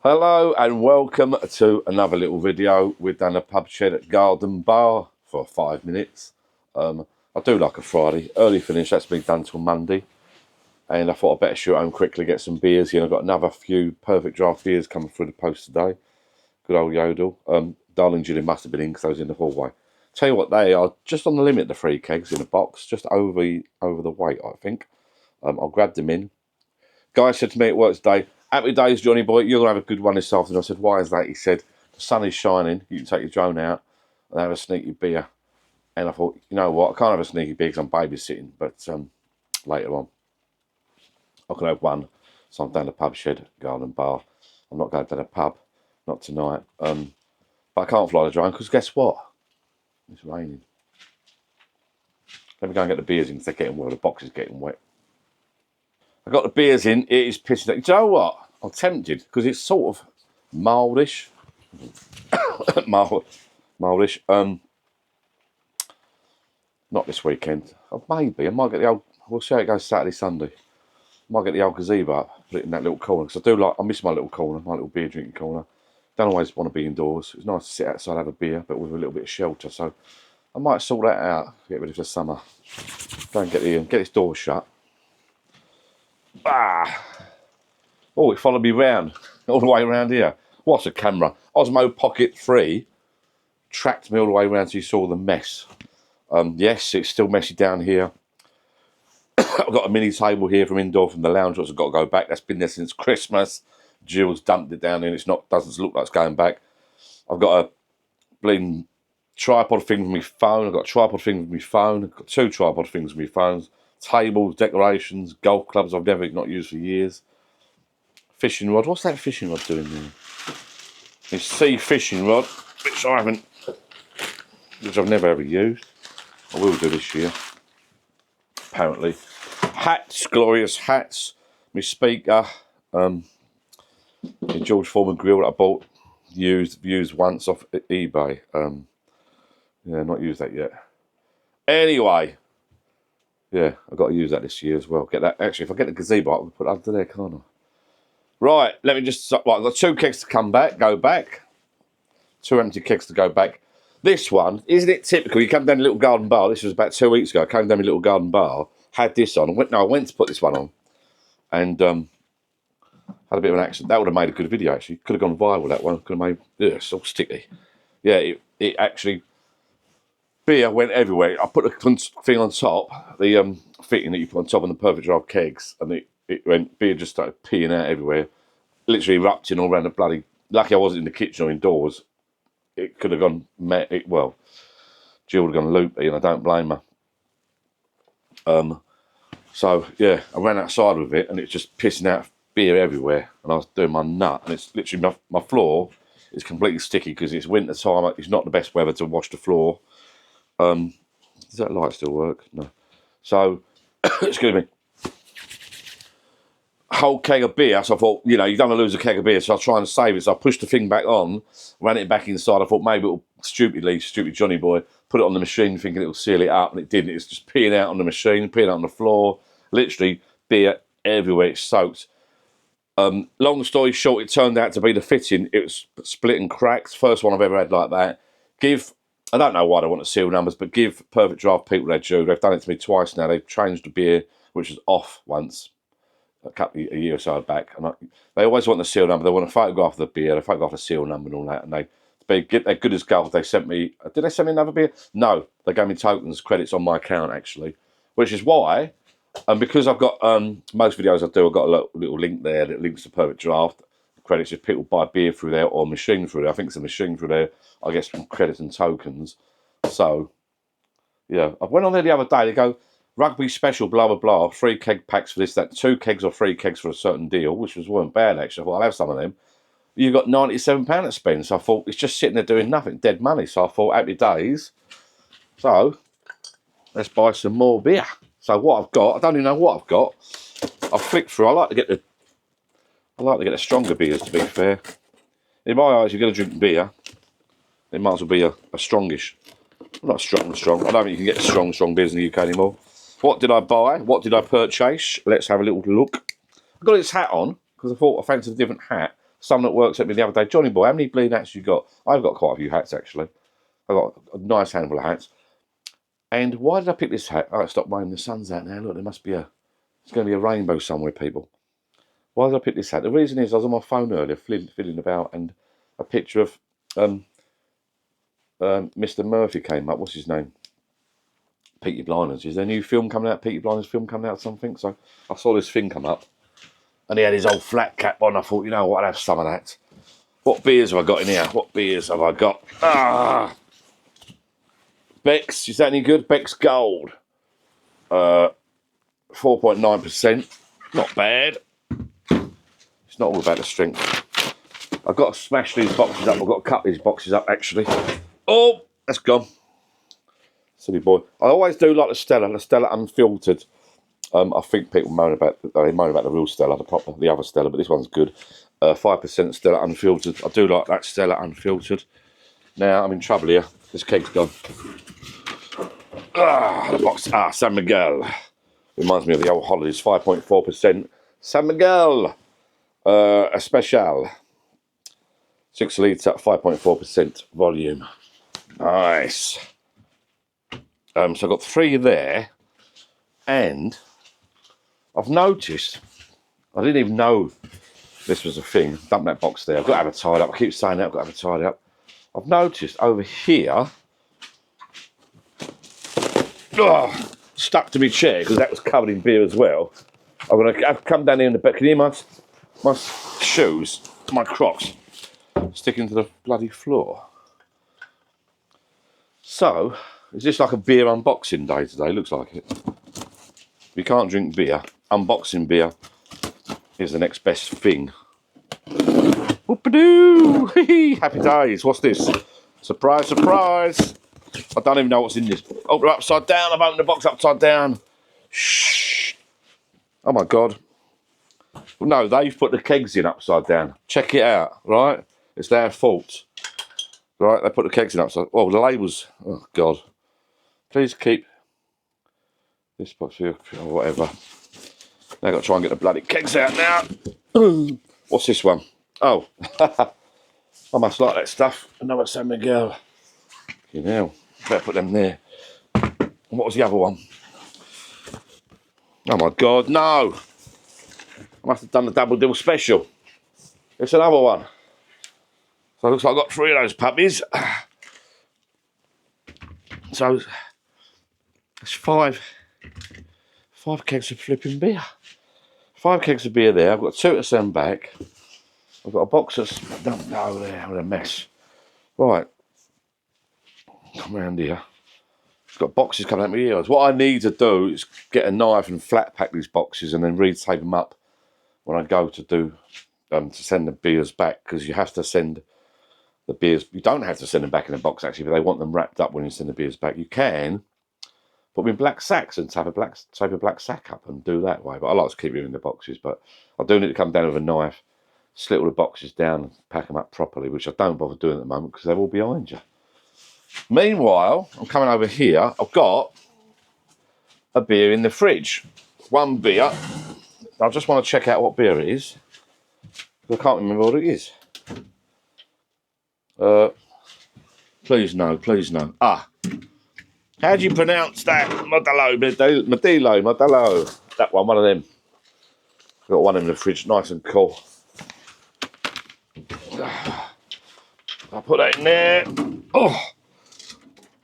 Hello and welcome to another little video. We've done a pub shed garden bar for 5 minutes. I do like a Friday early finish. That's been done till Monday, and I thought I'd better shoot home quickly, get some beers here. I've got another few perfect draft beers coming through the post today. Good old Yodel. Darling Julie must have been in because I was in the hallway. Tell you what, they are just on the limit, the 3 kegs in a box, just over the weight, I think. I'll grab them in. Guy said to me at work today, "Happy days, Johnny boy, you're going to have a good one this afternoon." I said, "Why is that?" He said, "The sun is shining, you can take your drone out and have a sneaky beer." And I thought, you know what, I can't have a sneaky beer because I'm babysitting, but later on I can have one. So I'm down the pub shed garden bar. I'm not going to the pub, not tonight. But I can't fly the drone because guess what? It's raining. Let me go and get the beers in because they're getting wet. The box is getting wet. I got the beers in. It is pissing. Do you know what? I'm tempted because it's sort of mildish. Mildish. Not this weekend. Oh, maybe I might get the old. We'll see how it goes Saturday, Sunday. I might get the old gazebo up, put it in that little corner because I do like. I miss my little corner, my little beer drinking corner. Don't always want to be indoors. It's nice to sit outside, have a beer, but with a little bit of shelter. So I might sort that out. Get ready for summer. Go and get this door shut. Oh, it followed me round, all the way around here. What a camera. Osmo Pocket 3 tracked me all the way around so you saw the mess. Yes, it's still messy down here. I've got a mini table here from the lounge, which I've got to go back. That's been there since Christmas. Jill's dumped it down here. Doesn't look like it's going back. I've got a bleeding tripod thing with my phone. I've got a tripod thing with my phone. I've got 2 tripod things with my phones. Tables, decorations, golf clubs I've not used for years. Fishing rod. What's that fishing rod doing there? It's sea fishing rod, which I've never ever used. I will do this year, apparently. Hats, glorious hats. My speaker, the George Foreman grill that I bought, used once off eBay. Yeah, not used that yet. Anyway, yeah, I've got to use that this year as well. Get that. Actually, if I get the gazebo, I can put it under there, can't I? Right, let me just. Right, I've got 2 kegs to go back. 2 empty kegs to go back. This one, isn't it typical? You come down a little garden bar. This was about 2 weeks ago. I came down a little garden bar, had this on. I went to put this one on, and had a bit of an accident. That would have made a good video, actually. Could have gone viral, that one. Could have made. Yeah, it's all sticky. Yeah, it actually. Beer went everywhere. I put the thing on top, the fitting that you put on top of the Perfect Draft kegs, and it went. Beer just started peeing out everywhere. Literally erupting all around the bloody. Lucky I wasn't in the kitchen or indoors. It could have gone. Well, Jill would have gone loopy, and I don't blame her. So yeah, I ran outside with it, and it's just pissing out beer everywhere. And I was doing my nut, and it's literally my floor is completely sticky because it's winter time. It's not the best weather to wash the floor. Does that light still work? No. So, excuse me. Whole keg of beer. So I thought, you don't want to lose a keg of beer, so I'll try and save it. So I pushed the thing back on, ran it back inside. I thought maybe it'll stupid Johnny boy, put it on the machine thinking it'll seal it up, and it didn't. It's just peeing out on the machine, peeing out on the floor. Literally beer everywhere. It's soaked. Long story short, it turned out to be the fitting. It was split and cracked. First one I've ever had like that. I don't know why they want to seal numbers, but give Perfect Draft people their due. They've done it to me twice now. They've changed the beer, which was off once, a year or so back. And they always want the seal number. They want a photograph of the beer, they photograph the seal number and all that. And they're good as gold. They sent me. Did they send me another beer? No, they gave me tokens, credits on my account actually, which is why. And because I've got most videos I do, I've got a little link there that links to Perfect Draft. Credits if people buy beer through there or machine through there. I think it's a machine through there. I get some credits and tokens. So, yeah. I went on there the other day. They go, rugby special, blah, blah, blah. 3 keg packs for this, that. 2 kegs or 3 kegs for a certain deal, which weren't bad, actually. I thought, I'll have some of them. You've got £97 to spend. So I thought, it's just sitting there doing nothing, dead money. So I thought, happy days. So, let's buy some more beer. So what I've got, I don't even know what I've got. I've flicked through. I like to get the stronger beers, to be fair. In my eyes, you're going to drink beer. It might as well be a strongish. Not strong. I don't think you can get strong beers in the UK anymore. What did I buy? What did I purchase? Let's have a little look. I got this hat on because I thought I fancied a different hat. Someone that works at me the other day, Johnny boy, how many bleeding hats you got? I've got quite a few hats actually. I've got a nice handful of hats. And why did I pick this hat? Oh, stop raining. The sun's out now. Look, there must be it's going to be a rainbow somewhere, people. Why did I pick this hat? The reason is I was on my phone earlier, fiddling about, and a picture of Mr. Murphy came up. What's his name? Peaky Blinders. Is there a new film coming out? Peaky Blinders film coming out or something? So I saw this thing come up. And he had his old flat cap on. I thought, you know what, I'd have some of that. What beers have I got in here? What beers have I got? Beck's. Is that any good? Beck's Gold. 4.9%. Not bad. It's not all about the strength. I've got to smash these boxes up. I've got to cut these boxes up, actually. Oh, that's gone. Silly boy. I always do like the Stella unfiltered. I think people moan about the real Stella, the other Stella, but this one's good. 5% Stella unfiltered. I do like that Stella unfiltered. Now I'm in trouble here. This keg's gone. The box. San Miguel. Reminds me of the old holidays. 5.4%. San Miguel. Especial. 6 litre, 5.4% volume. Nice. So I've got 3 there, and I've noticed, I didn't even know this was a thing. Dump that box there. I've got to have it tied up. I keep saying that, I've got to have it tied up. I've noticed over here, stuck to my chair, because that was covered in beer as well. I'm going to come down here in the back. Can you hear my shoes, my Crocs, sticking to the bloody floor? So, is this like a beer unboxing day today? Looks like it. If you can't drink beer, unboxing beer is the next best thing. Whoop-a-doo! Happy days. What's this? Surprise, surprise. I don't even know what's in this. Oh, they're upside down. I've opened the box upside down. Shh. Oh my God. Well, no, they've put the kegs in upside down. Check it out, right? It's their fault. Right, they put the kegs in upside. Oh, the labels. Oh God. Please keep this box here or whatever. Now I've got to try and get the bloody kegs out now. What's this one? Oh, I must like that stuff. Another San Miguel. You know, better put them there. And what was the other one? Oh my God, no! I must have done the double deal special. It's another one. So it looks like I've got 3 of those puppies. So it's 5 kegs of flipping beer. 5 kegs of beer there. I've got 2 to send back. I've got a box that's dumped over there with a mess. Right. Come round here. It's got boxes coming out my ears. What I need to do is get a knife and flat pack these boxes and then re-tape them up when I go to do to send the beers back, because you have to send the beers. You don't have to send them back in a box actually, but they want them wrapped up when you send the beers back. You can put them in black sacks and tape a black sack up and do that way. But I like to keep them in the boxes. But I do need to come down with a knife, slit all the boxes down and pack them up properly, which I don't bother doing at the moment because they're all behind you. Meanwhile, I'm coming over here. I've got a beer in the fridge. 1 beer. I just want to check out what beer it is. I can't remember what it is. Please no, please no. How do you pronounce that? Modelo. That one of them. I've got one in the fridge, nice and cool. I'll put that in there. Oh,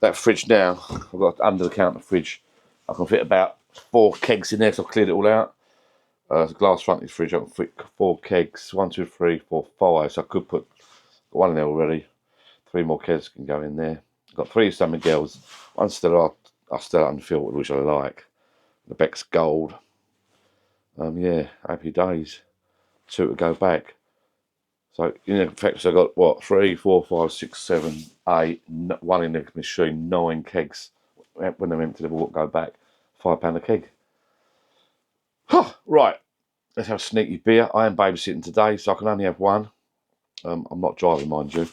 that fridge now. I've got under the counter fridge. I can fit about 4 kegs in there, so I've cleared it all out. It's a glass fronted fridge. I can fit 4 kegs. 1, 2, 3, 4, 5. So I could put one in there already. 3 more kegs can go in there. I've got 3 San Miguels. One still unfiltered, which I like. The Beck's Gold. Yeah, happy days. 2 to go back. So in effect, I've got what, 3, 4, 5, 6, 7, 8, 1 in the machine, 9 kegs. When they're empty, they will go back. £5 a keg. Right, let's have a sneaky beer. I am babysitting today, so I can only have 1. I'm not driving, mind you.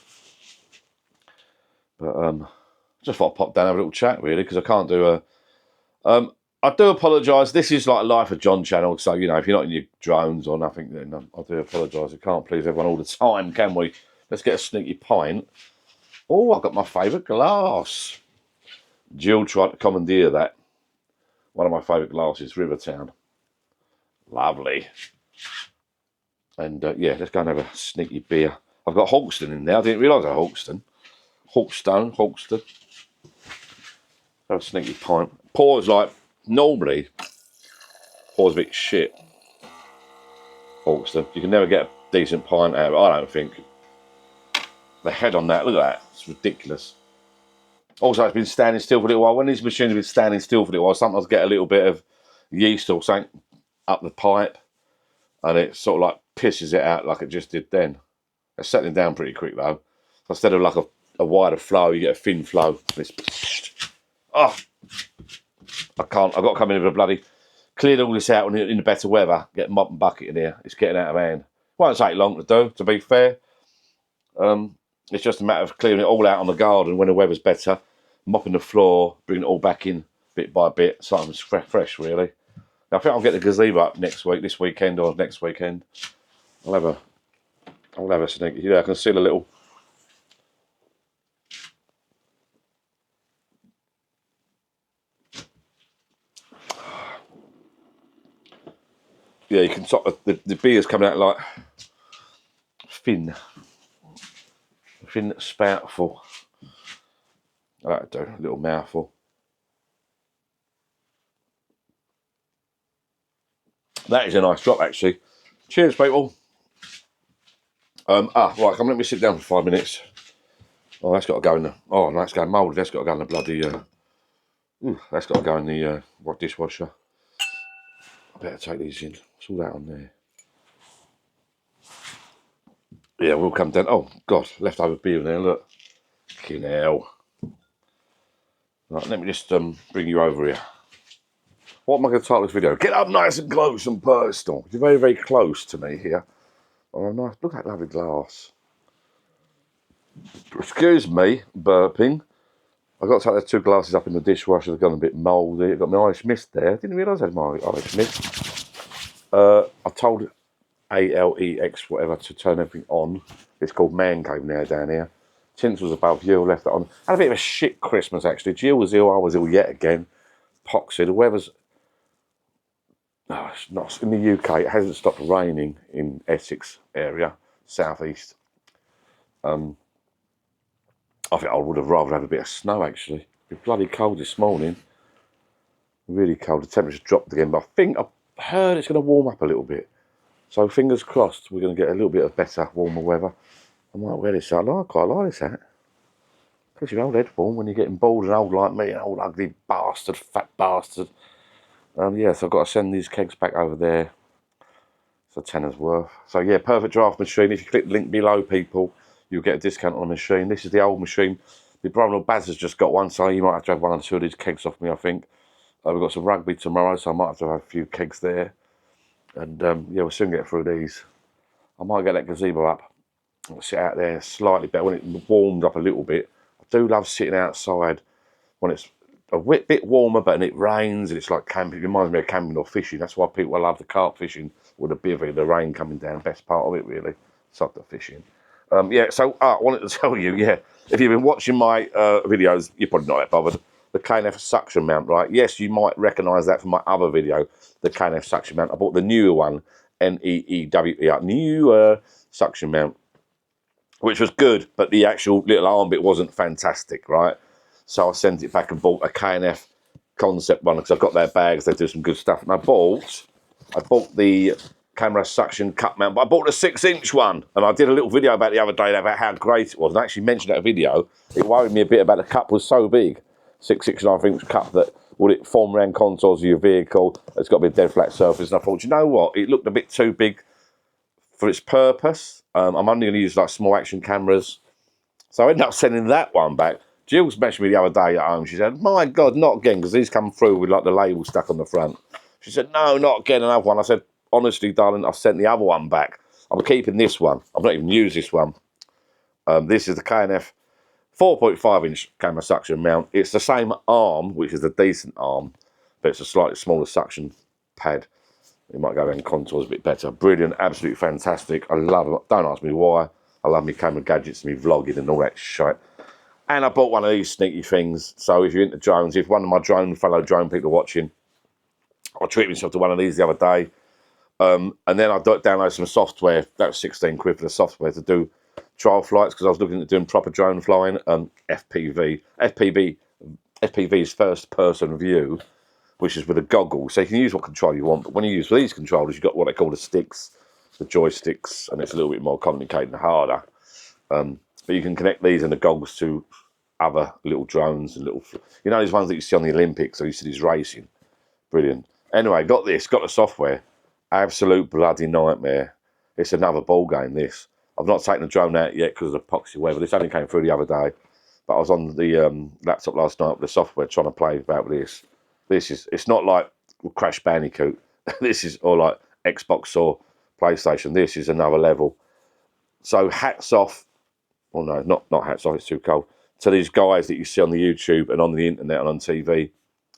But just thought I'd pop down and have a little chat, really, because I can't do a. I do apologise. This is like Life of John channel, so, you know, if you're not in your drones or nothing, then I do apologise. We can't please everyone all the time, can we? Let's get a sneaky pint. Oh, I've got my favourite glass. Jill tried to commandeer that. One of my favourite glasses, Rivertown. Lovely. And, yeah, let's go and have a sneaky beer. I've got Hawkston in there. I didn't realise I had Hawkston. Hawkston. Have a sneaky pint. Pours like, normally, pours a bit shit. Hawkston. You can never get a decent pint out of it, I don't think. The head on that, look at that. It's ridiculous. Also, it's been standing still for a little while. When these machines have been standing still for a little while, sometimes get a little bit of yeast or something up the pipe, and it sort of like pisses it out like it just did then. It's settling down pretty quick though. So instead of like a wider flow, you get a thin flow. Oh, I can't. I've got to come in with a bloody clear all this out in the better weather. Get a mop and bucket in here. It's getting out of hand. Won't take long to do, to be fair. It's just a matter of clearing it all out on the garden when the weather's better, mopping the floor, bringing it all back in bit by bit, something fresh really. Now, I think I'll get the gazebo up next week, this weekend or next weekend. I'll have a sneaky. Yeah, I can see the little. Yeah, you can sort of, the beer's coming out like thin spoutful. That'll do, a little mouthful. That is a nice drop, actually. Cheers, people. Right, come let me sit down for 5 minutes. Oh, that's got to go in the. Oh, no, that's going mouldy. That's got to go in the bloody. That's got to go in the dishwasher. I better take these in. What's all that on there? Yeah, we'll come down. Oh God, leftover beer in there. Look, fucking hell. Right, let me just bring you over here. What am I going to title this video? Get up nice and close and personal. You're very, very close to me here. Oh, nice. Look at that lovely glass. Excuse me, burping. I've got to take those 2 glasses up in the dishwasher. They've gone a bit mouldy. I've got my Irish mist there. I didn't realise I had my Irish mist. I told ALEX whatever to turn everything on. It's called Man Cave now down here. Tinsel's above. Jill left it on. Had a bit of a shit Christmas actually. Jill was ill. I was ill yet again. Poxy. The weather's. No, it's not. In the UK, it hasn't stopped raining in Essex area, southeast. I think I would have rather had a bit of snow actually. It's bloody cold this morning. Really cold. The temperature dropped again, but I think I've heard it's going to warm up a little bit. So fingers crossed, we're going to get a little bit of better, warmer weather. I might wear this hat. I quite like this hat. Keeps your old head warm when you're getting bald and old like me, an old ugly bastard, fat bastard. Yeah, so I've got to send these kegs back over there. It's a tenner's worth. So yeah, perfect draft machine. If you click the link below, people, you'll get a discount on the machine. This is the old machine. My brother-in-law Baz has just got one, so you might have to have 1 or 2 of these kegs off me, I think. We've got some rugby tomorrow, so I might have to have a few kegs there. And yeah, we'll soon get through these. I might get that gazebo up. I'll sit out there slightly better when it warmed up a little bit. I do love sitting outside when it's a bit warmer, but it rains and it's like camping. It reminds me of camping or fishing. That's why people love the carp fishing with the bivvy, the rain coming down. Best part of it, really. Sod the fishing. Yeah, so I wanted to tell you, yeah, if you've been watching my videos, you're probably not that bothered. The KNF suction mount, right? Yes, you might recognise that from my other video, the KNF suction mount. I bought the newer one, NEEWER, newer suction mount, which was good, but the actual little arm bit wasn't fantastic, right? So I sent it back and bought a KNF concept one because I've got their bags. They do some good stuff. And I bought the camera suction cup mount, but I bought a 6-inch one. And I did a little video about the other day about how great it was. And I actually mentioned that video. It worried me a bit about the cup was so big, 6.5-inch cup, that would it form around contours of your vehicle? It's got to be a dead flat surface. And I thought, you know what? It looked a bit too big for its purpose. I'm only going to use like small action cameras. So I ended up sending that one back. Jill's messaged me the other day at home. She said, my God, not again, because these come through with like the label stuck on the front. She said, no, not again, another one. I said, honestly, darling, I've sent the other one back. I'm keeping this one. I've not even used this one. This is the KNF 4.5-inch camera suction mount. It's the same arm, which is a decent arm, but it's a slightly smaller suction pad. It might go around contours a bit better. Brilliant, absolutely fantastic. I love them. Don't ask me why. I love my camera gadgets, me vlogging and all that shit. And I bought one of these sneaky things. So if you're into drones, if one of my fellow drone people are watching, I treated myself to one of these the other day. And then I downloaded some software. That was 16 quid for the software to do trial flights because I was looking at doing proper drone flying. FPV's first person view, which is with a goggle. So you can use what control you want. But when you use these controllers, you've got what they call the sticks, the joysticks, and it's a little bit more complicated and harder. But you can connect these and the goggles to other little drones and little, you know, these ones that you see on the Olympics, or you see these racing. Brilliant. Anyway, got the software. Absolute bloody nightmare. It's another ball game, this. I've not taken the drone out yet because of the epoxy weather. This only came through the other day. But I was on the laptop last night with the software trying to play about this. It's not like Crash Bandicoot. This is, or like Xbox or PlayStation. This is another level. So hats off. Well, no, not hats off. It's too cold. To these guys that you see on the YouTube and on the internet and on TV,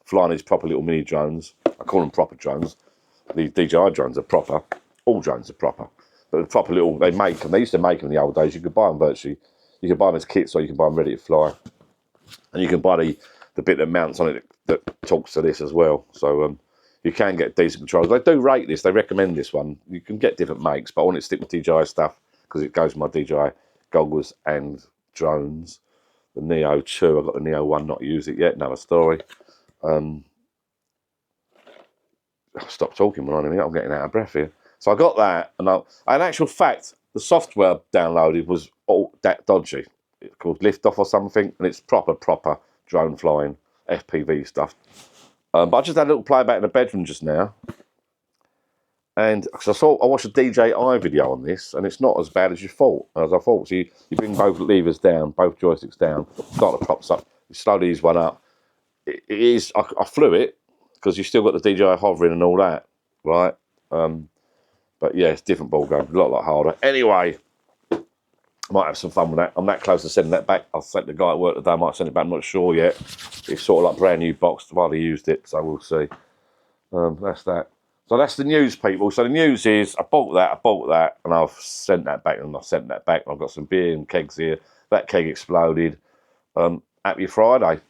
flying these proper little mini drones. I call them proper drones. The DJI drones are proper. All drones are proper. But the proper little, they make them. They used to make them in the old days. You could buy them virtually. You can buy them as kits or you can buy them ready to fly. And you can buy the bit that mounts on it that talks to this as well. So you can get decent controls. They do rate this. They recommend this one. You can get different makes, but I want to stick with DJI stuff because it goes with my DJI goggles and drones. The Neo 2, I've got the Neo 1, not used it yet. Another story. I'll stop talking when I'm getting out of breath here. So I got that, and in actual fact, the software I downloaded was all that dodgy. It's called Liftoff or something, and it's proper drone flying, FPV stuff. But I just had a little play about in the bedroom just now, and because I watched a DJI video on this, and it's not as bad as I thought. So you bring both levers down, both joysticks down, starter props up, you slow these one up. It is. I flew it because you've still got the DJI hovering and all that, right? But yeah, it's a different ball game, a lot harder. Anyway, I might have some fun with that. I'm that close to sending that back. I'll send the guy at work today. I might send it back. I'm not sure yet. It's sort of like brand new box. I've hardly used it, so we'll see. That's that. So that's the news, people. So the news is I bought that, and I've sent that back, and I've sent that back. I've got some beer and kegs here. That keg exploded. Happy Friday.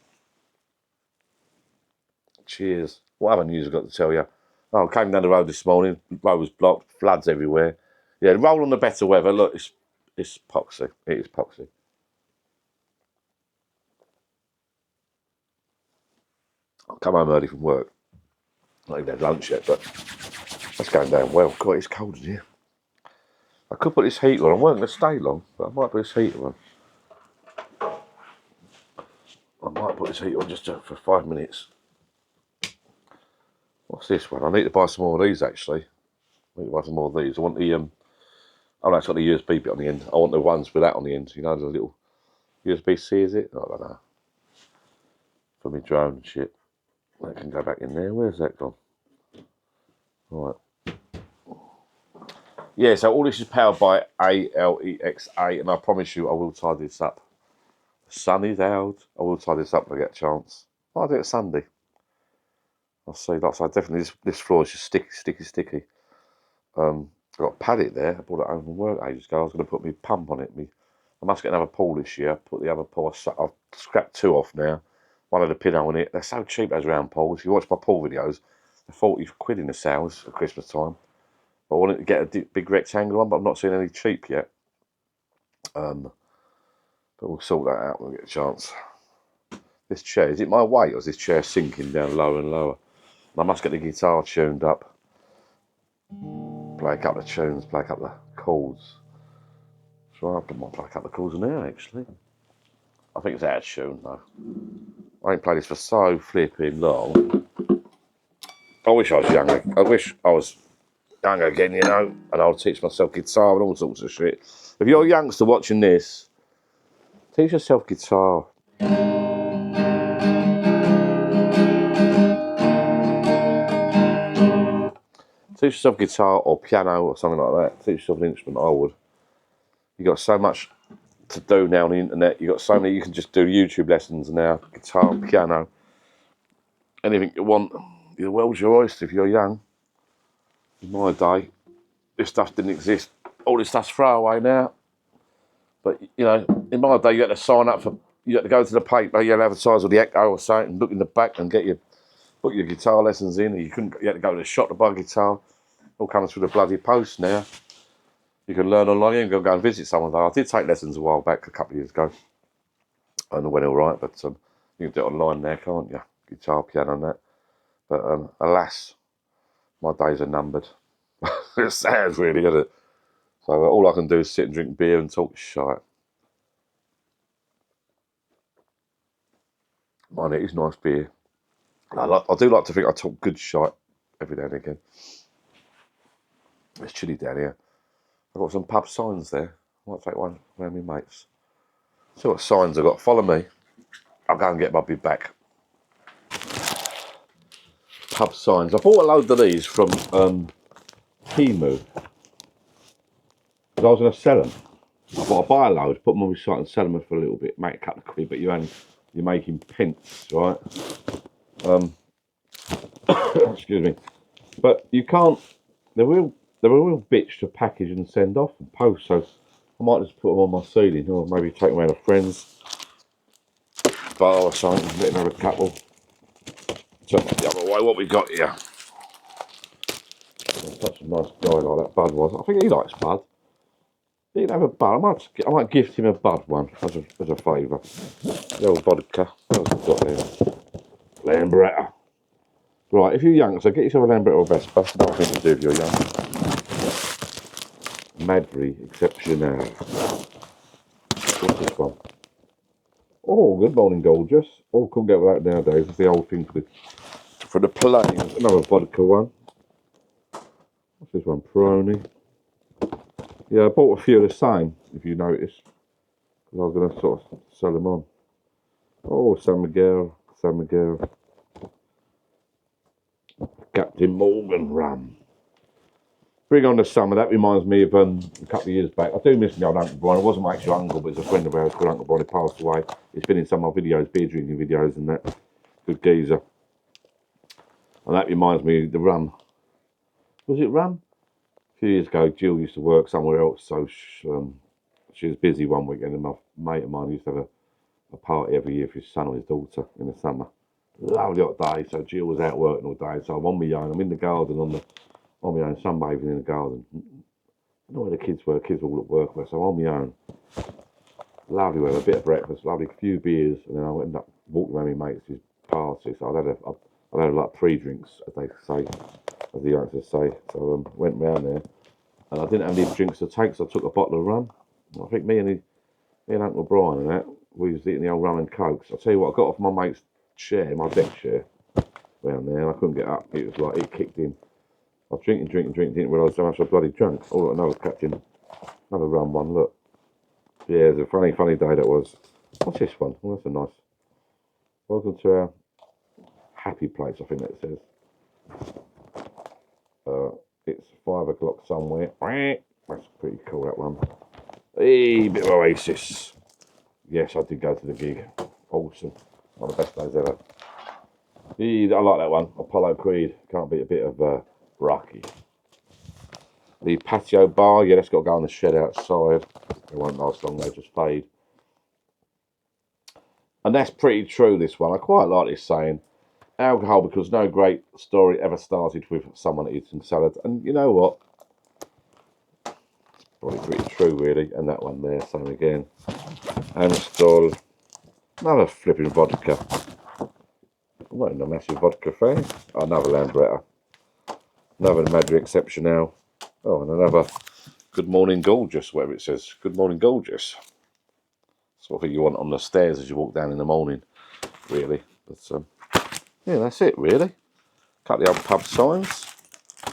Cheers. What other news I've got to tell you? Oh, I came down the road this morning. The road was blocked. Floods everywhere. Yeah, roll on the better weather. Look, it's epoxy. It is epoxy. I'll come home early from work. Not even had lunch yet, but that's going down well. God, it's cold in here. I could put this heater on. I weren't going to stay long, but I might put this heater on. I might put this heater on just for 5 minutes. What's this one? I need to buy some more of these, actually. I need to buy some more of these. I want the, oh, that's got the USB bit on the end. I want the ones with that on the end. You know, the little USB-C, is it? I don't know. For my drone and shit. That can go back in there. Where's that gone? Right. Yeah, so all this is powered by Alexa, and I promise you I will tidy this up. The sun is out. I will tidy this up when I get a chance. I'll do it Sunday. I'll see. Like I say, definitely this floor is just sticky. I've got padded there. I bought it home from work ages ago. I was going to put my pump on it. I must get another pool this year. Put the other pool. I've scrapped 2 off now. One had a pinhole in it. They're so cheap, those round pools. If you watch my pool videos, they're 40 quid in the sales at Christmas time. I wanted to get a big rectangle one, but I'm not seeing any cheap yet. But we'll sort that out when we get a chance. This chair, is it my weight or is this chair sinking down lower and lower? And I must get the guitar tuned up. Play a couple of tunes, play a couple of chords. So I might play a couple of chords now, actually. I think it's out of tune, though. I ain't played this for so flipping long. I wish I was younger. I wish I was young again, you know, and I'll teach myself guitar and all sorts of shit. If you're a youngster watching this, teach yourself guitar. Teach yourself guitar or piano or something like that. Teach yourself an instrument, I would. You've got so much to do now on the internet. You've got so many, you can just do YouTube lessons now. Guitar, piano, anything you want. the world's your oyster if you're young. In my day, this stuff didn't exist. All this stuff's throwaway now. But, you know, in my day, you had to sign up for, you had to go to the paper, you had to advertise with the Echo or something, and look in the back and put your guitar lessons in. You had to go to the shop to buy a guitar. All comes through the bloody post now. You can learn online. You can go and visit someone. I did take lessons a while back, a couple of years ago. And it went all right, but you can do it online now, can't you? Guitar, piano and that. But alas, my days are numbered. It's sad, really, isn't it? So all I can do is sit and drink beer and talk shite. Mind it is nice beer. I do like to think I talk good shite every now and again. It's chilly down here. I've got some pub signs there. I might take one around my mates. See what signs I've got. Follow me. I'll go and get my big back. Pub signs. I bought a load of these from Timu. Because I was going to sell them. I thought I'd buy a load, put them on my site and sell them for a little bit, make a couple of quid, but you're making pence, right? Excuse me. But you can't, they're a real bitch to package and send off and post, so I might just put them on my ceiling or maybe take them around to friends' bar or something, let them have a couple. Turn it the other way, what we got here. Such a nice guy like that Bud was. I think he likes Bud. He can have a Bud. I might gift him a Bud one as a favour. The old vodka. What else have we got there? Lambretta. Right, if you're young, so get yourself a Lambretta or Vespa. Nothing to do if you're young. Madry Exceptional. What's this one? Oh, good morning, gorgeous. Oh, couldn't get without nowadays. It's the old thing for the planes. Another vodka one. What's this one? Peroni. Yeah, I bought a few of the same, if you notice, because I was going to sort of sell them on. Oh, San Miguel. Captain Morgan rum. Bring on the summer. That reminds me of a couple of years back. I do miss my old Uncle Brian. I wasn't my actual uncle, but it's a friend of ours called Uncle Brian. He passed away. It's been in some of my videos, beer drinking videos and that. Good geezer. And that reminds me of the rum. Was it rum? A few years ago, Jill used to work somewhere else, so she was busy one weekend, and my mate of mine used to have a party every year for his son or his daughter in the summer. Lovely hot day, so Jill was out working all day, so I'm on my own. I'm in the garden on my own, sunbathing in the garden. I don't know where the kids were. Kids were all at work, so I'm on my own. Lovely weather, a bit of breakfast, lovely few beers, and then I went up walking around my mates' party. So I'd had like pre-drinks, as they say, as the youngsters say. So went round there, and I didn't have any drinks to take, so I took a bottle of rum. I think me and Uncle Brian and that, we was eating the old rum and cokes. I'll tell you what, I got off my mate's chair, my deck chair, round there, and I couldn't get up. It was like, it kicked in. I was drinking, didn't realise how much I bloody drunk. All I know was catching another rum one, look. Yeah, it was a funny day that was. What's this one? Oh, that's a nice. Welcome to our happy place, I think that says. It's 5 o'clock somewhere. That's pretty cool, that one. Hey, bit of Oasis. Yes, I did go to the gig. Awesome. One of the best days ever. Hey, I like that one. Apollo Creed. Can't beat a bit of Rocky. The patio bar. Yeah, that's got to go on the shed outside. It won't last long, they'll just fade. And that's pretty true, this one. I quite like this saying. Alcohol, because no great story ever started with someone eating salad. And you know what? Probably pretty true, really. And that one there, same again. Amstel. Another flipping vodka. I'm not in a massive vodka fan. Oh, another Lambretta. Another Madry Exceptional. Oh, and another Good Morning Gorgeous, whatever it says. Good Morning Gorgeous. Sort of thing you want on the stairs as you walk down in the morning, really. But yeah, that's it, really. Cut the old pub signs. I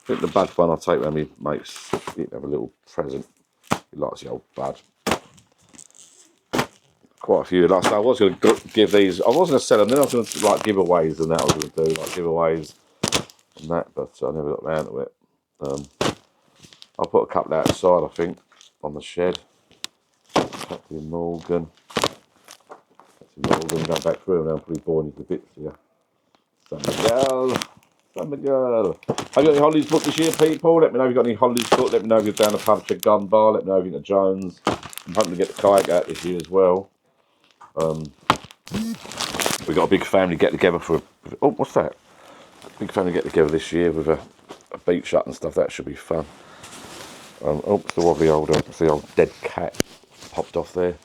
think the Bud one I'll take around my mates. He can have a little present. He likes the old Bud. Quite a few. Like I said, I was going to give these. I was going to sell them. Then I was going to like giveaways and that. I was going to do like giveaways and that, but I never got round to it. I'll put a couple outside, I think, on the shed. Captain Morgan. Going back through and I'm pretty boring into bits here. Summer girl. Summer girl. Have you got any holidays booked this year, people? Let me know if you've got any holidays booked. Let me know if you're down the pub to Gun Bar. Let me know if you're at Jones. I'm hoping to get the kayak out this year as well. We've got a big family get together for oh, what's that? Big family get together this year with a beach hut and stuff. That should be fun. Oh, it's the wobbly it's the old dead cat popped off there.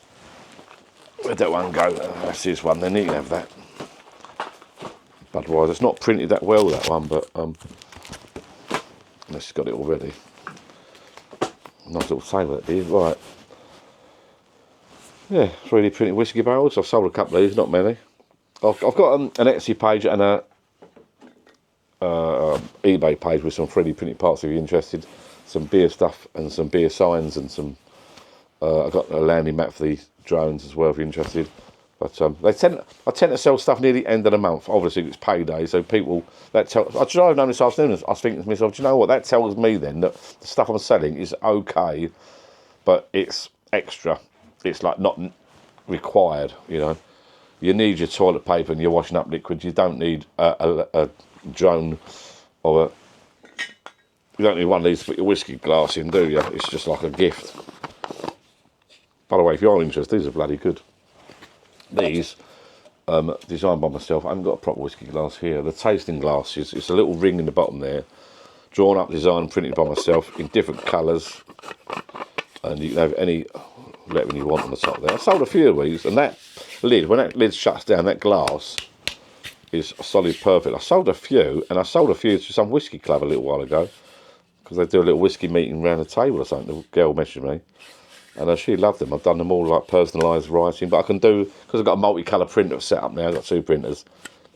Where'd that one go? That's his one. Then he can have that. Budweiser. It's not printed that well, that one, but unless he's got it already. Nice little sailor that is. Right. Yeah, 3D printed whiskey barrels. I've sold a couple of these, not many. I've got an Etsy page and a eBay page with some 3D printed parts if you're interested. Some beer stuff and some beer signs and some. I've got a landing map for the drones as well if you're interested. But I tend to sell stuff near the end of the month. Obviously, it's payday, so people that tell. I drove down this afternoon. I was thinking to myself, do you know what? That tells me then that the stuff I'm selling is okay, but it's extra. It's like not required. You know, you need your toilet paper and your washing up liquid. You don't need a drone or you don't need one of these to put your whiskey glass in, do you? It's just like a gift. By the way, if you're interested, these are bloody good. These, designed by myself. I haven't got a proper whiskey glass here. The tasting glasses, it's a little ring in the bottom there. Drawn up, designed, printed by myself in different colours. And you can have any lettering you want on the top there. I sold a few of these, and that lid, when that lid shuts down, that glass is solid perfect. I sold a few, and I sold a few to some whiskey club a little while ago. Because they do a little whiskey meeting around the table or something. The girl mentioned me. And she loved them. I've done them all like personalised writing, but I can do, because I've got a multicolour printer set up now, I've got 2 printers,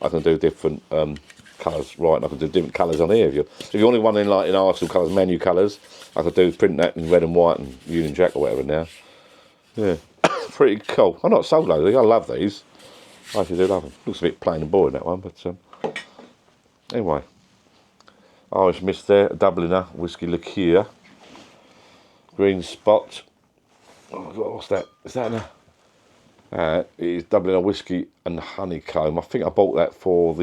I can do different colours writing. I can do different colours on here. If you only want in like in Arsenal colours, menu colours, I could do print that in red and white and Union Jack or whatever now. Yeah, pretty cool. I'm not sold loads of these. I love these. I actually do love them. Looks a bit plain and boring that one, but anyway. Irish Mist there, a Dubliner whiskey liqueur, green spot. Oh, what's that? Is that it is Dubliner whiskey and honeycomb. I think I bought that for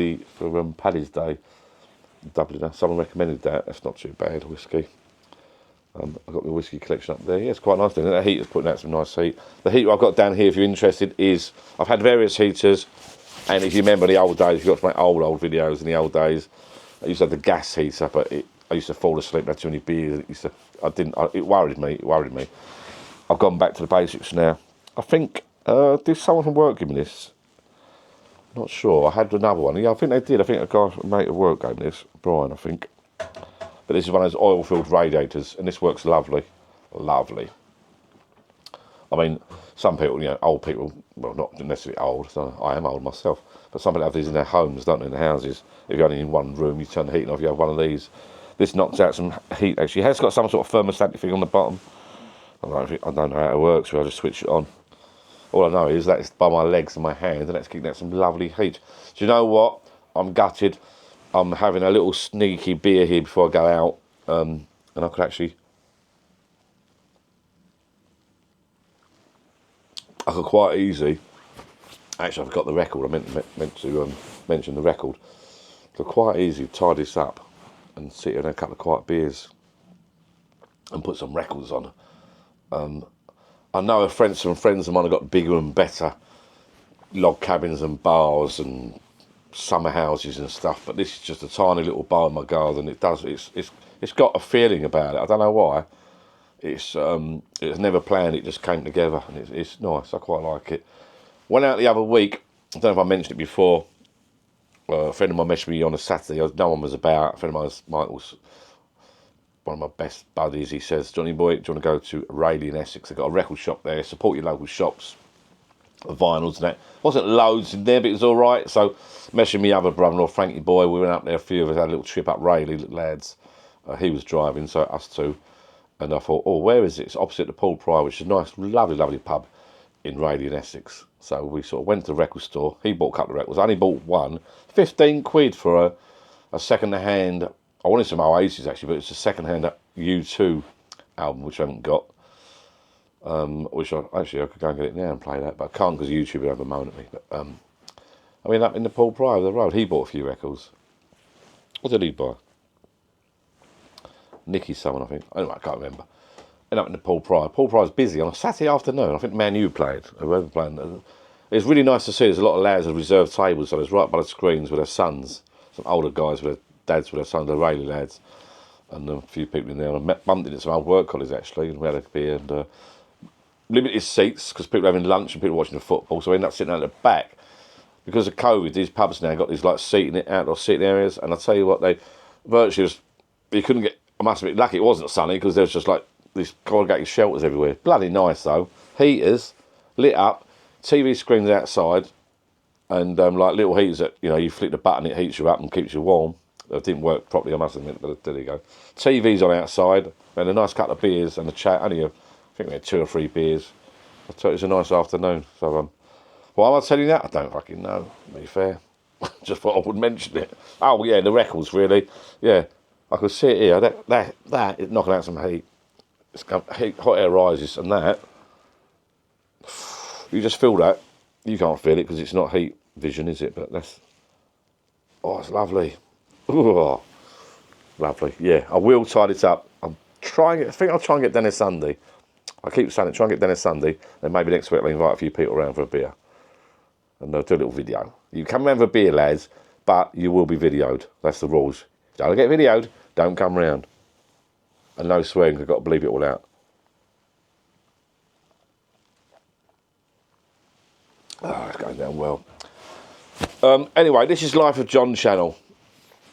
Paddy's Day. Dubliner. Someone recommended that. That's not too bad whiskey. I've got my whiskey collection up there. Yeah, it's quite nice. Then that heater's putting out some nice heat. The heater I've got down here, if you're interested, is I've had various heaters, and if you remember the old days, you've got to make old videos in the old days. I used to have the gas heater, but I used to fall asleep. I had too many beers. It worried me. It worried me. I've gone back to the basics now. I think, did someone from work give me this? Not sure. I had another one. Yeah, I think they did. I think a guy, mate at work gave me this. Brian, I think. But this is one of those oil-filled radiators, and this works lovely. Lovely. I mean, some people, old people, well, not necessarily old, so I am old myself, but some people have these in their homes, don't they, in their houses. If you're only in one room, you turn the heating off, you have one of these. This knocks out some heat, actually. It has got some sort of thermostatic thing on the bottom. I don't know how it works, so I just switch it on. All I know is that it's by my legs and my hands, and that's getting out some lovely heat. Do you know what? I'm gutted. I'm having a little sneaky beer here before I go out, and I could actually... I could quite easy... Actually, I've got the record. I meant to mention the record. So quite easy to tie this up and sit here and have a couple of quiet beers and put some records on. I know some friends of mine have got bigger and better log cabins and bars and summer houses and stuff, but this is just a tiny little bar in my garden. It's got a feeling about it. I don't know why. It's never planned. It just came together, and it's nice. I quite like it. Went out the other week. I don't know if I mentioned it before. A friend of mine messaged me on a Saturday. No one was about. A friend of mine's, Michael's, one of my best buddies. He says, Johnny boy, do you want to go to Raleigh in Essex? They've got a record shop there. Support your local shops. Vinyls and that. Wasn't loads in there, but it was all right. So, messaging me other brother-in-law, Frankie boy, we went up there. A few of us had a little trip up Raleigh, lads. He was driving, so us two. And I thought, oh, where is it? It's opposite the Paul Pryor, which is a nice, lovely, lovely pub in Raleigh in Essex. So we sort of went to the record store. He bought a couple of records. I only bought one. 15 quid for a second-hand... I wanted some Oasis, actually, but it's a second-hand U2 album, which I haven't got. Which I could go and get it now and play that, but I can't because YouTube would have a moan at me. But I mean, up in the Paul Pryor of the road, he bought a few records. What did he buy? Nicky someone, I think. Anyway, I can't remember. And up in the Paul Pryor. Paul Pryor's busy on a Saturday afternoon. I think Man U played, whoever played. It's really nice to see. There's a lot of lads at reserved tables, so there's right by the screens with their sons. Some older guys with their dads with their sons, the Rayleigh lads. And a few people in there. I bumped into some old work colleagues actually, and we had a beer. And limited seats because people are having lunch and people are watching the football, so we end up sitting out at the back. Because of COVID, these pubs now got these like outdoor seating areas, and I tell you what, they virtually just, you couldn't get. I must admit, lucky it wasn't sunny because there was just like these corrugated shelters everywhere. Bloody nice though, heaters lit up, TV screens outside, and like little heaters that you flick the button, it heats you up and keeps you warm. It didn't work properly, I must admit, but there you go. TVs on outside, and a nice couple of beers and a chat. Only I think we had 2 or 3 beers. I thought it was a nice afternoon. So why am I telling you that? I don't fucking know, to be fair. Just thought I would mention it. Oh, yeah, the records, really. Yeah, I could see it here. That is knocking out some heat. It's hot air rises and that. You just feel that. You can't feel it because it's not heat vision, is it? But that's... Oh, it's lovely. Ooh, lovely. Yeah, I will tidy it up. I think I'll try and get down there Sunday. I keep saying it, try and get down there Sunday. Then maybe next week I'll invite a few people around for a beer. And they'll do a little video. You come round for a beer, lads, but you will be videoed. That's the rules. Don't get videoed, don't come round. And no swearing, I've got to bleep it all out. Oh, it's going down well. Anyway, this is Life of John channel.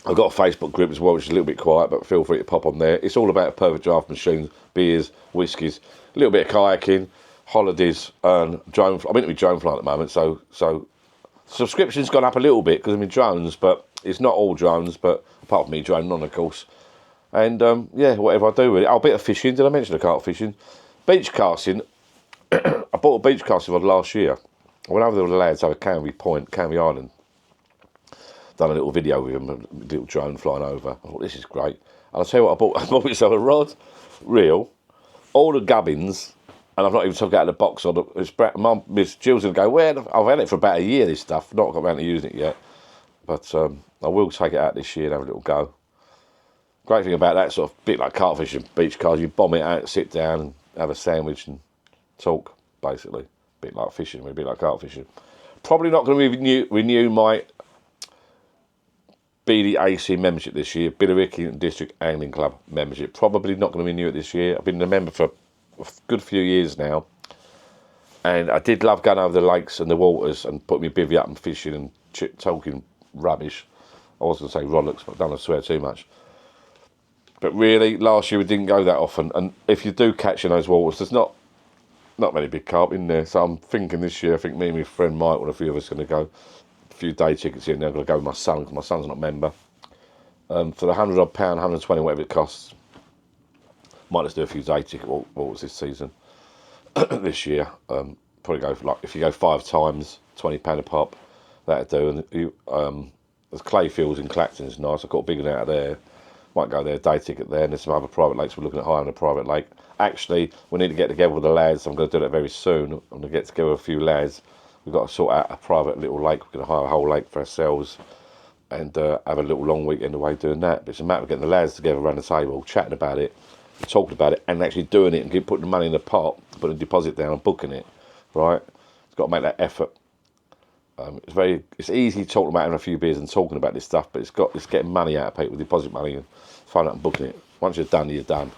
I've got a Facebook group as well, which is a little bit quiet, but feel free to pop on there. It's all about perfect draft machines, beers, whiskies, a little bit of kayaking, holidays, and drone. I'm into my drone flying at the moment, so subscription's gone up a little bit because I'm in drones, but it's not all drones, but apart from me drone on, of course. And yeah, whatever I do with it. Oh, a bit of fishing. Did I mention the carp fishing? Beach casting. I bought a beach casting rod last year. I went over there with the lads over Canvey Island. Done a little video with him, a little drone flying over. I thought, this is great. And I'll tell you what, I bought myself a rod, reel, all the gubbins, and I've not even took it out of the box. Miss Jill's going to go, where? I've had it for about a year, this stuff. Not got around to using it yet. But I will take it out this year and have a little go. Great thing about that sort of bit like carp fishing, beach cars, you bomb it out, sit down and have a sandwich and talk, basically. A bit like fishing, a bit like carp fishing. Probably not going to renew my BDAC membership this year, Billericay District Angling Club membership. Probably not going to renew it this year. I've been a member for a good few years now, and I did love going over the lakes and the waters and putting my bivvy up and fishing and talking rubbish. I was going to say rollicks, but I don't want to swear too much. But really, last year we didn't go that often, and if you do catch in those waters, there's not many big carp in there. So I'm thinking this year, I think me and my friend Michael and a few of us are going to go. A few day tickets here, and I'm going to go with my son because my son's not a member. For the £100 odd, 120, whatever it costs. Might just do a few day ticket walks this season, this year. Probably go for, like, if you go 5 times, £20 a pop, that'd do. And there's clay fields in Clacton, it's nice. I've got a big one out of there. Might go there, day ticket there, and there's some other private lakes we're looking at high on a private lake. Actually, we need to get together with the lads. I'm going to do that very soon. I'm going to get together with a few lads. We've got to sort out a private little lake. We're going to hire a whole lake for ourselves and have a little long weekend away doing that. But it's a matter of getting the lads together around the table, chatting about it, talking about it, and actually doing it and putting the money in the pot, putting a deposit down and booking it, right? It's got to make that effort. It's easy talking about having a few beers and talking about this stuff, but it's getting money out of people, deposit money, and finding out and booking it. Once you're done, you're done.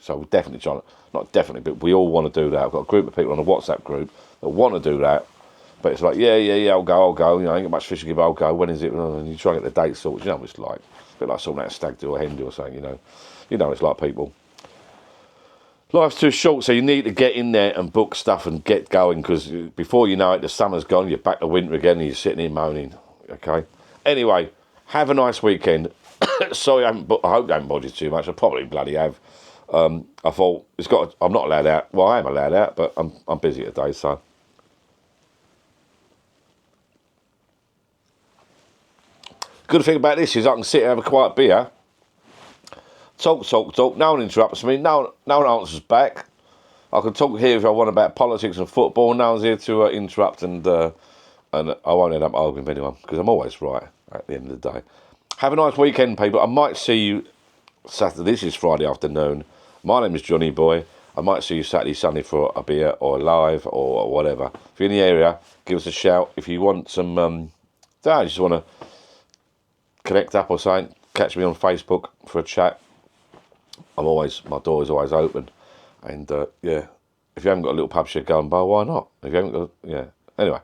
So we're definitely trying to, not definitely, but we all want to do that. I've got a group of people on a WhatsApp group that want to do that, but it's like, yeah, I'll go. You know, I ain't got much fish to give, I'll go. When is it? And you try and get the date sorted. You know what it's like. It's a bit like sorting out a stag do or hen do or something, you know. You know, it's like people. Life's too short, so you need to get in there and book stuff and get going, because before you know it, the summer's gone, you're back to winter again, and you're sitting here moaning, okay? Anyway, have a nice weekend. Sorry, I hope I haven't bothered you too much. I probably bloody have. I thought, I'm not allowed out. Well, I am allowed out, but I'm busy today, so. Good thing about this is I can sit and have a quiet beer. Talk. No one interrupts me. No one answers back. I can talk here if I want about politics and football. No one's here to interrupt and and I won't end up arguing with anyone because I'm always right at the end of the day. Have a nice weekend, people. I might see you Saturday. This is Friday afternoon. My name is Johnny Boy. I might see you Saturday, Sunday for a beer or a live or whatever. If you're in the area, give us a shout. If you want some, you just want to connect up or something, catch me on Facebook for a chat. My door is always open. And yeah, if you haven't got a little pub shit going by, why not? If you haven't got, yeah. Anyway,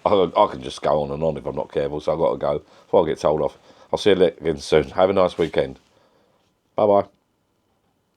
I can just go on and on if I'm not careful, so I've got to go before I get told off. I'll see you again soon. Have a nice weekend. Bye bye.